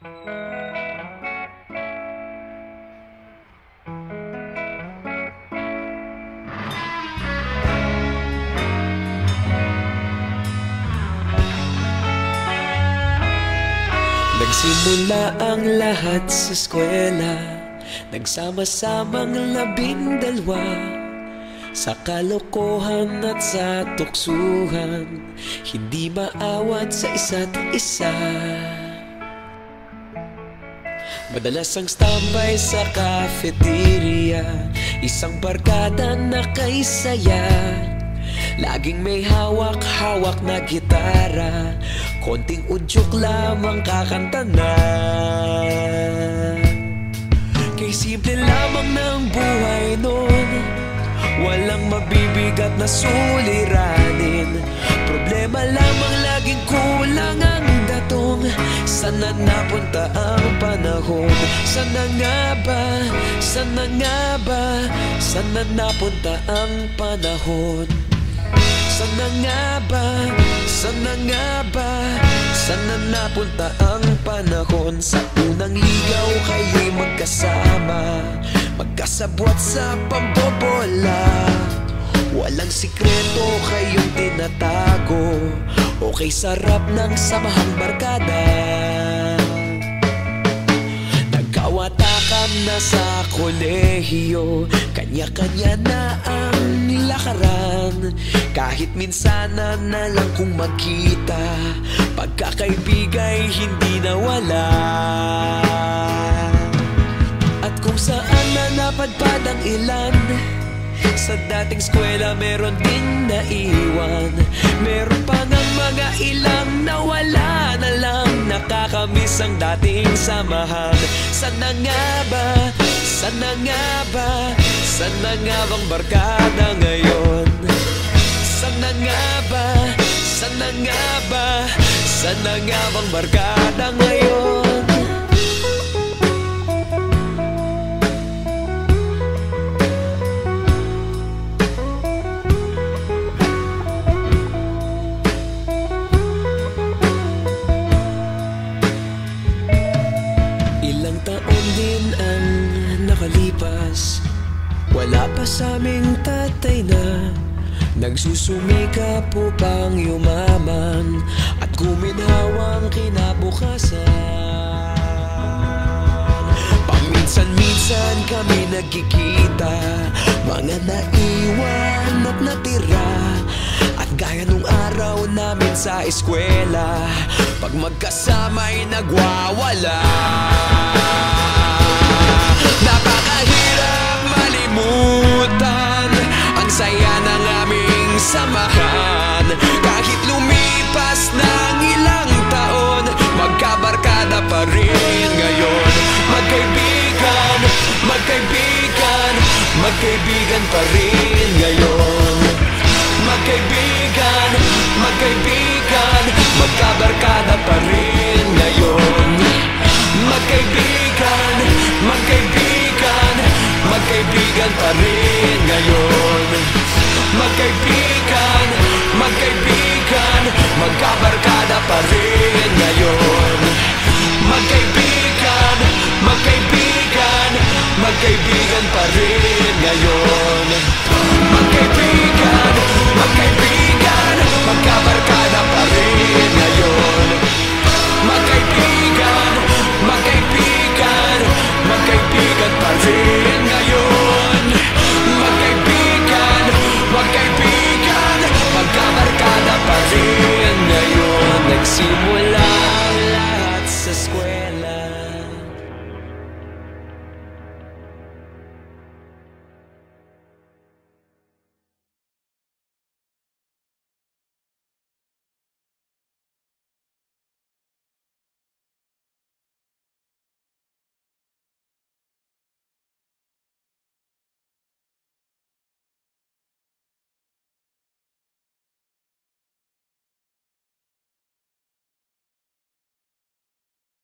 Nagsimula ang lahat sa eskwela, nagsama-samang 12 sa kalokohan at sa tuksuhan, hindi maawat sa isa't isa. Madalas ang standby sa cafeteria, isang barkada na kay saya. Laging may hawak-hawak na gitara, konting udyok lamang kakanta na. Kay simple lamang ng buhay nun, walang mabibigat na suliranin. Problema lamang laging kulang ang datong. Sana napunta ang panahon? Sana nga ba? Sana nga ba? Sana napunta ang panahon? Sana nga ba? Sana nga ba? Sana napunta ang panahon? Sa unang ligaw kayo'y magkasama, magkasabwat sa pambobola. Walang sikreto kayong tinatago, okay sarap ng samahang barkada. Nagkawatakan na sa kolehiyo, kanya-kanya na ang lakaran. Kahit minsan na lang kung magkita, pagkakaibigay hindi nawala. At kung saan na napadpad ang ilan, sa dating eskwela meron ding naiwan. Meron pa ng mga ilang nawala na lang, nakakamiss ang dating samahan. Sana nga ba? Sana nga ba? Sana nga bang barkada ngayon? Sana nga ba? Sana nga ba? Sana nga bang barkada ngayon? Ilang taon din ang nakalipas, wala pa sa aming tatay na nagsusumikap upang yumaman at guminhawang kinabukasan. Paminsan-minsan kami nagkikita, mga naiwan at natira. At gaya nung araw namin sa eskwela, pag magkasama'y nagwawala. Napakahirap malimutan ang saya ng aming samahan. Kahit lumipas ng ilang taon, magkabarkada pa rin ngayon. Magkaibigan, magkaibigan, magkaibigan pa rin ngayon. Magkaibigan, magkaibigan, magkabarkada pa rin ngayon. Magkaibigan, magkaibigan, magkaibigan pa rin ngayon. Magkaibigan, magkaibigan, magkabarkada pa rin ngayon. Magkaibigan, magkaibigan, magkaibigan pa rin ngayon. Magkaibigan, magkaibigan, magkabarkada pa rin ngayon. Magkaibigan, magkaibigan, magkaibigan pa rin ngayon. Magkaibigan, magkaibigan, magkabarkada pa rin ngayon. Nagsimula